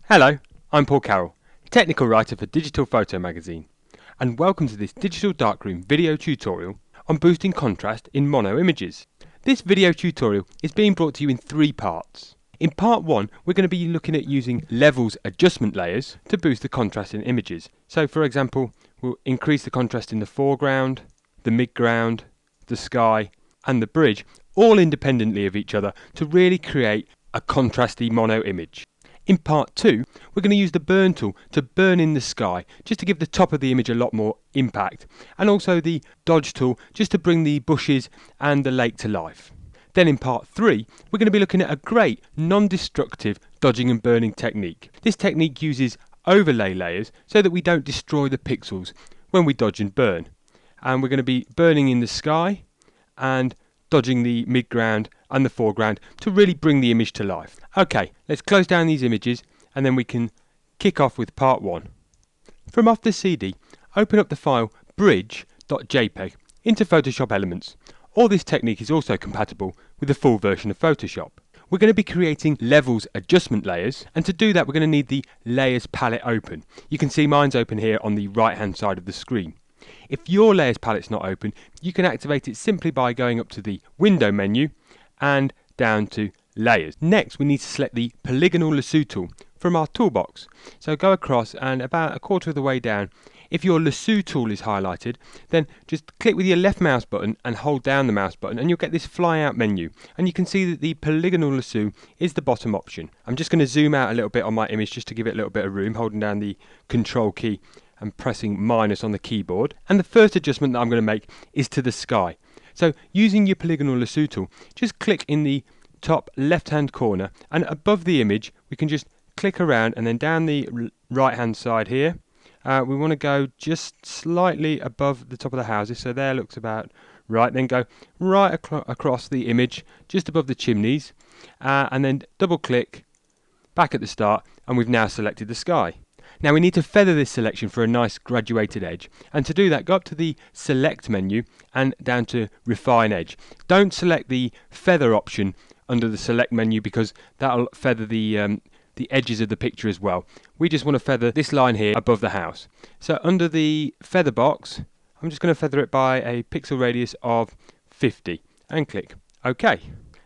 Hello, I'm Paul Carroll, technical writer for Digital Photo Magazine, and welcome to this digital darkroom video tutorial on boosting contrast in mono images. This video tutorial is being brought to you in 3 parts. In part 1, we're going to be looking at using levels adjustment layers to boost the contrast in images. So for example, we'll increase the contrast in the foreground, the midground, the sky and the bridge, all independently of each other to really create a contrasty mono image. In part 2, we're going to use the burn tool to burn in the sky, just to give the top of the image a lot more impact, and also the dodge tool just to bring the bushes and the lake to life. Then in part 3, we're going to be looking at a great non-destructive dodging and burning technique. This technique uses overlay layers so that we don't destroy the pixels when we dodge and burn. And we're going to be burning in the sky and dodging the midground and the foreground to really bring the image to life. Okay, let's close down these images and then we can kick off with part 1. From off the CD, open up the file bridge.jpg into Photoshop Elements. All this technique is also compatible with the full version of Photoshop. We're going to be creating levels adjustment layers, and to do that we're going to need the layers palette open. You can see mine's open here on the right hand side of the screen. If your layers palette's not open, you can activate it simply by going up to the window menu and down to layers. Next we need to select the polygonal lasso tool from our toolbox. So go across and about a quarter of the way down, if your lasso tool is highlighted, then just click with your left mouse button and hold down the mouse button and you'll get this fly out menu, and you can see that the polygonal lasso is the bottom option. I'm just going to zoom out a little bit on my image just to give it a little bit of room, holding down the control key and pressing minus on the keyboard. And the first adjustment that I'm going to make is to the sky. So using your polygonal lasso tool, just click in the top left hand corner, and above the image we can just click around, and then down the right hand side here we want to go just slightly above the top of the houses, so there looks about right. Then go right across the image just above the chimneys, and then double click back at the start, and we've now selected the sky. Now we need to feather this selection for a nice graduated edge, and to do that go up to the select menu and down to refine edge. Don't select the feather option under the select menu because that'll feather the edges of the picture as well. We just want to feather this line here above the house. So under the feather box, I'm just going to feather it by a pixel radius of 50 and click OK.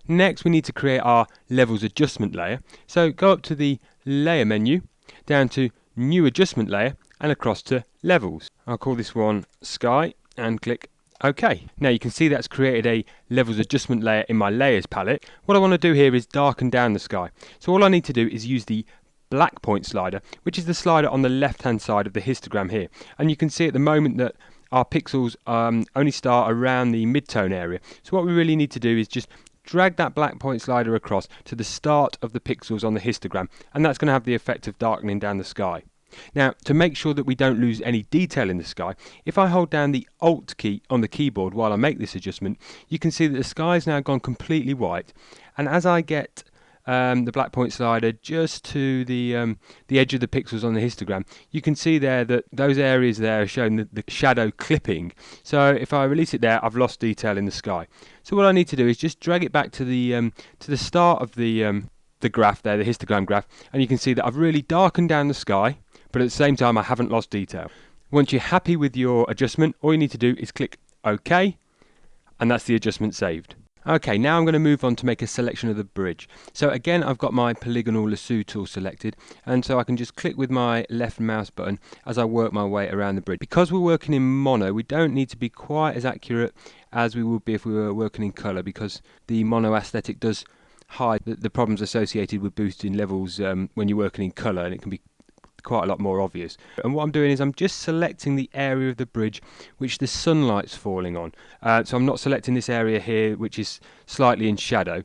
Next we need to create our levels adjustment layer. So go up to the layer menu, down to new adjustment layer and across to levels. I'll call this one sky and click OK. Now you can see that's created a levels adjustment layer in my layers palette. What I want to do here is darken down the sky. So all I need to do is use the black point slider, which is the slider on the left hand side of the histogram here. And you can see at the moment that our pixels only start around the mid-tone area. So what we really need to do is just drag that black point slider across to the start of the pixels on the histogram, and that's going to have the effect of darkening down the sky. Now, to make sure that we don't lose any detail in the sky, if I hold down the Alt key on the keyboard while I make this adjustment, you can see that the sky has now gone completely white, and as I get the black point slider just to the edge of the pixels on the histogram, you can see there that those areas there are showing the shadow clipping. So if I release it there, I've lost detail in the sky. So what I need to do is just drag it back to the start of the graph there, the histogram graph, and you can see that I've really darkened down the sky, but at the same time I haven't lost detail. Once you're happy with your adjustment, all you need to do is click OK, and that's the adjustment saved. Okay, now I'm going to move on to make a selection of the bridge. So again, I've got my polygonal lasso tool selected, and so I can just click with my left mouse button as I work my way around the bridge. Because we're working in mono, we don't need to be quite as accurate as we would be if we were working in colour, because the mono aesthetic does hide the problems associated with boosting levels when you're working in colour, and it can be quite a lot more obvious. And what I'm doing is I'm just selecting the area of the bridge which the sunlight's falling on. So I'm not selecting this area here which is slightly in shadow.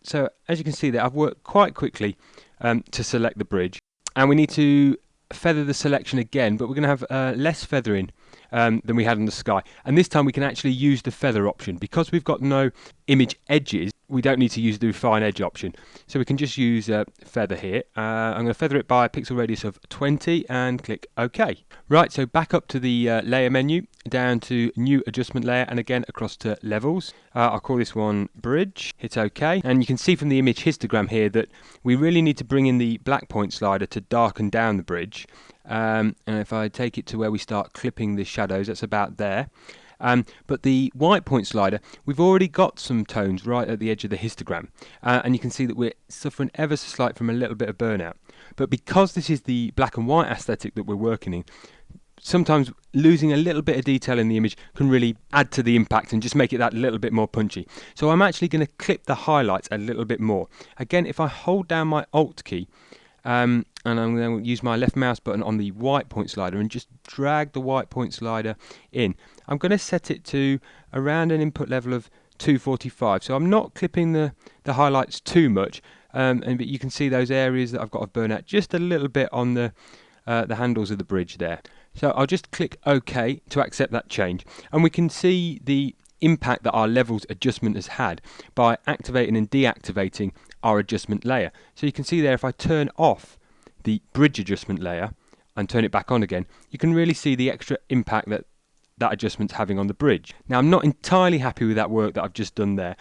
So as you can see there, I've worked quite quickly to select the bridge, and we need to feather the selection again, but we're going to have less feathering than we had in the sky, and this time we can actually use the feather option. Because we've got no image edges, we don't need to use the refine edge option, so we can just use feather here. I'm going to feather it by a pixel radius of 20 and click OK. Right, so back up to the layer menu down to new adjustment layer, and again across to levels. I'll call this one bridge, hit OK, and you can see from the image histogram here that we really need to bring in the black point slider to darken down the bridge. And if I take it to where we start clipping the shadows, that's about there. But the white point slider, we've already got some tones right at the edge of the histogram, and you can see that we're suffering ever so slight from a little bit of burnout. But because this is the black and white aesthetic that we're working in, sometimes losing a little bit of detail in the image can really add to the impact and just make it that little bit more punchy. So I'm actually going to clip the highlights a little bit more. Again, if I hold down my Alt key, and I'm going to use my left mouse button on the white point slider and just drag the white point slider in. I'm going to set it to around an input level of 245, so I'm not clipping the highlights too much, but you can see those areas that I've got to burn out just a little bit on the handles of the bridge there. So I'll just click OK to accept that change, and we can see the impact that our levels adjustment has had by activating and deactivating our adjustment layer. So you can see there, if I turn off the bridge adjustment layer and turn it back on again, you can really see the extra impact that adjustment's having on the bridge. Now, I'm not entirely happy with that work that I've just done there.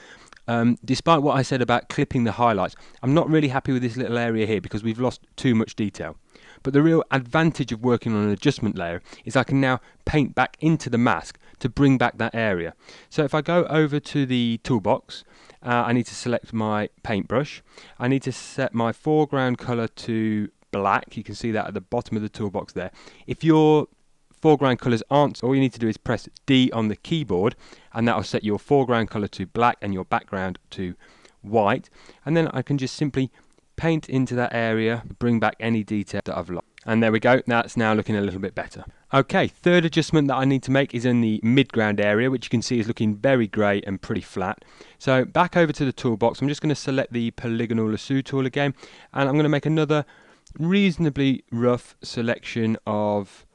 Despite what I said about clipping the highlights, I'm not really happy with this little area here because we've lost too much detail. But the real advantage of working on an adjustment layer is I can now paint back into the mask to bring back that area. So if I go over to the toolbox, I need to select my paintbrush. I need to set my foreground color to black. You can see that at the bottom of the toolbox there. If your foreground colors aren't, all you need to do is press D on the keyboard, and that will set your foreground color to black and your background to white. And then I can just simply paint into that area, bring back any detail that I've lost. And there we go, that's now looking a little bit better. Okay, third adjustment that I need to make is in the midground area, which you can see is looking very grey and pretty flat. So back over to the toolbox, I'm just going to select the polygonal lasso tool again, and I'm going to make another reasonably rough selection of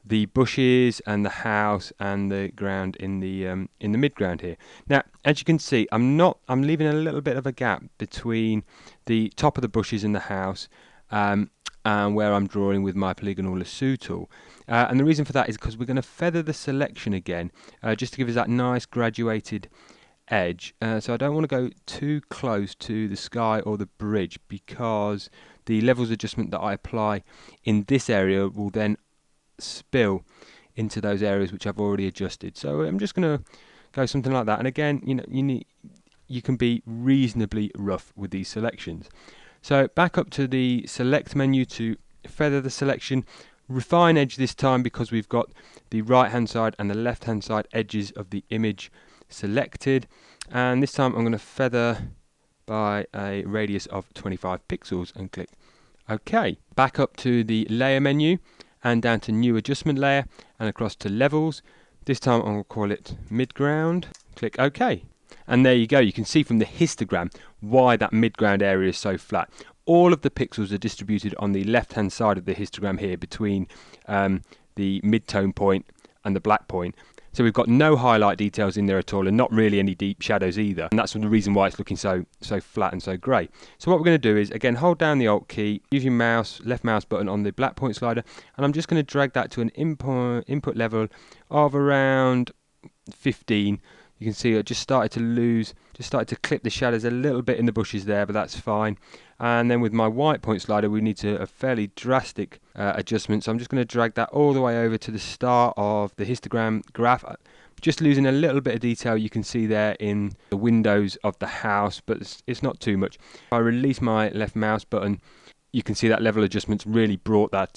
the bushes and the house and the ground in the midground here. Now, as you can see, I'm leaving a little bit of a gap between the top of the bushes and the house, and where I'm drawing with my polygonal lasso tool. And the reason for that is because we're going to feather the selection again, just to give us that nice graduated edge. So I don't want to go too close to the sky or the bridge, because the levels adjustment that I apply in this area will then spill into those areas which I've already adjusted. So I'm just going to go something like that. And again, you can be reasonably rough with these selections. So back up to the select menu to feather the selection, refine edge this time, because we've got the right hand side and the left hand side edges of the image selected, and this time I'm going to feather by a radius of 25 pixels and click OK. Back up to the layer menu and down to new adjustment layer and across to levels. This time I'm going to call it midground, click OK. And there you go, you can see from the histogram why that midground area is so flat. All of the pixels are distributed on the left hand side of the histogram here between the mid-tone point and the black point. So we've got no highlight details in there at all, and not really any deep shadows either. And that's the reason why it's looking so flat and so grey. So what we're going to do is, again, hold down the Alt key, use your left mouse button on the black point slider, and I'm just going to drag that to an input level of around 15. You can see I just started to clip the shadows a little bit in the bushes there, but that's fine. And then with my white point slider, we need a fairly drastic adjustment. So I'm just going to drag that all the way over to the start of the histogram graph. Just losing a little bit of detail you can see there in the windows of the house, but it's not too much. If I release my left mouse button, you can see that level adjustment's really brought that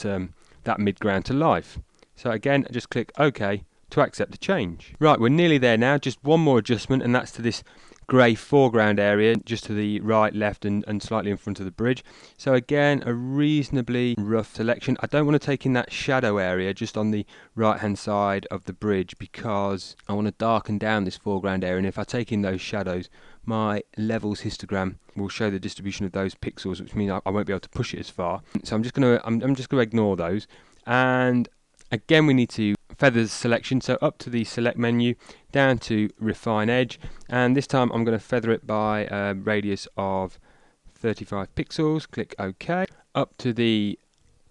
midground to life. So again, just click OK to accept the change. Right, we're nearly there now, just one more adjustment, and that's to this grey foreground area just to the right, left and slightly in front of the bridge. So again, a reasonably rough selection. I don't want to take in that shadow area just on the right hand side of the bridge, because I want to darken down this foreground area, and if I take in those shadows, my levels histogram will show the distribution of those pixels, which means I won't be able to push it as far. So I'm just going to ignore those, and again we need to feather the selection. So up to the select menu, down to refine edge, and this time I'm going to feather it by a radius of 35 pixels, click OK. Up to the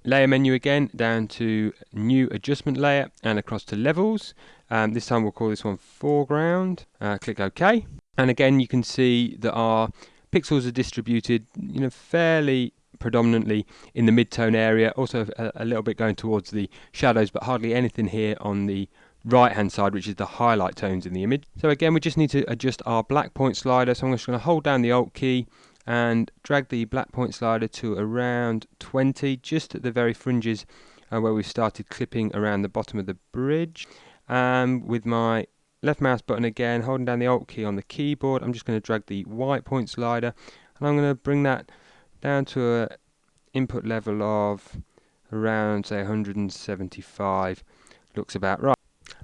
layer menu again, down to new adjustment layer and across to levels, This time we'll call this one foreground. Click OK. And again, you can see that our pixels are distributed, fairly predominantly in the mid-tone area. Also a little bit going towards the shadows, but hardly anything here on the right hand side, which is the highlight tones in the image. So again, we just need to adjust our black point slider. So I'm just going to hold down the Alt key and drag the black point slider to around 20, just at the very fringes where we started clipping around the bottom of the bridge. With my left mouse button again, holding down the Alt key on the keyboard, I'm just going to drag the white point slider, and I'm going to bring that down to an input level of around, say, 175. Looks about right.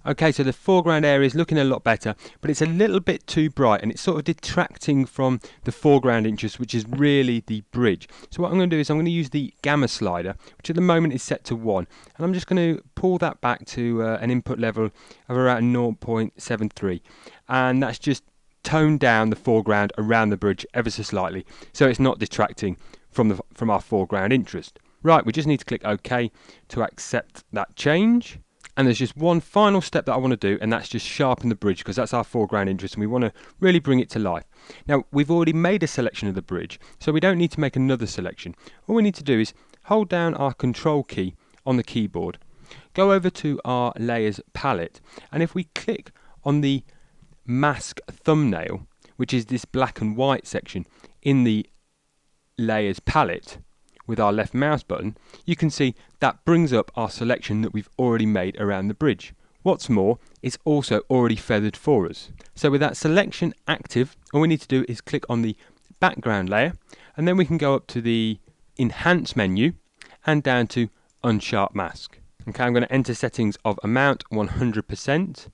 Okay, so the foreground area is looking a lot better, but it's a little bit too bright, and it's sort of detracting from the foreground interest, which is really the bridge. So what I'm going to do is I'm going to use the gamma slider, which at the moment is set to 1, and I'm just going to pull that back to an input level of around 0.73, and that's just toned down the foreground around the bridge ever so slightly, so it's not detracting from our foreground interest. Right, we just need to click OK to accept that change. And there's just one final step that I want to do, and that's just sharpen the bridge, because that's our foreground interest and we want to really bring it to life. Now, we've already made a selection of the bridge, so we don't need to make another selection. All we need to do is hold down our Control key on the keyboard, go over to our Layers palette, and if we click on the Mask thumbnail, which is this black and white section in the Layers palette, with our left mouse button, you can see that brings up our selection that we've already made around the bridge. What's more, it's also already feathered for us. So with that selection active, all we need to do is click on the background layer, and then we can go up to the Enhance menu and down to Unsharp Mask. Okay, I'm going to enter settings of amount 100%,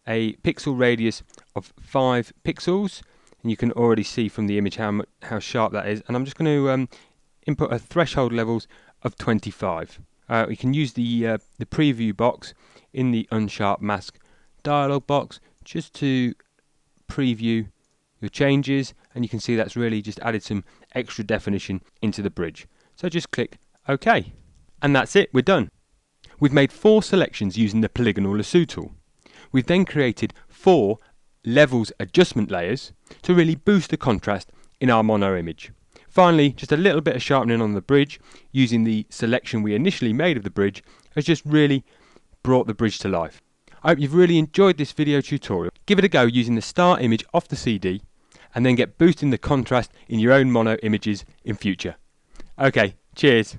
a pixel radius of 5 pixels, and you can already see from the image how sharp that is, and I'm just going to input a threshold levels of 25. We can use the preview box in the Unsharp Mask dialog box just to preview your changes, and you can see that's really just added some extra definition into the bridge. So just click OK, and that's it, we're done. We've made 4 selections using the polygonal lasso tool. We've then created 4 levels adjustment layers to really boost the contrast in our mono image. Finally, just a little bit of sharpening on the bridge using the selection we initially made of the bridge has just really brought the bridge to life. I hope you've really enjoyed this video tutorial. Give it a go using the start image off the CD, and then get boosting the contrast in your own mono images in future. Okay, cheers.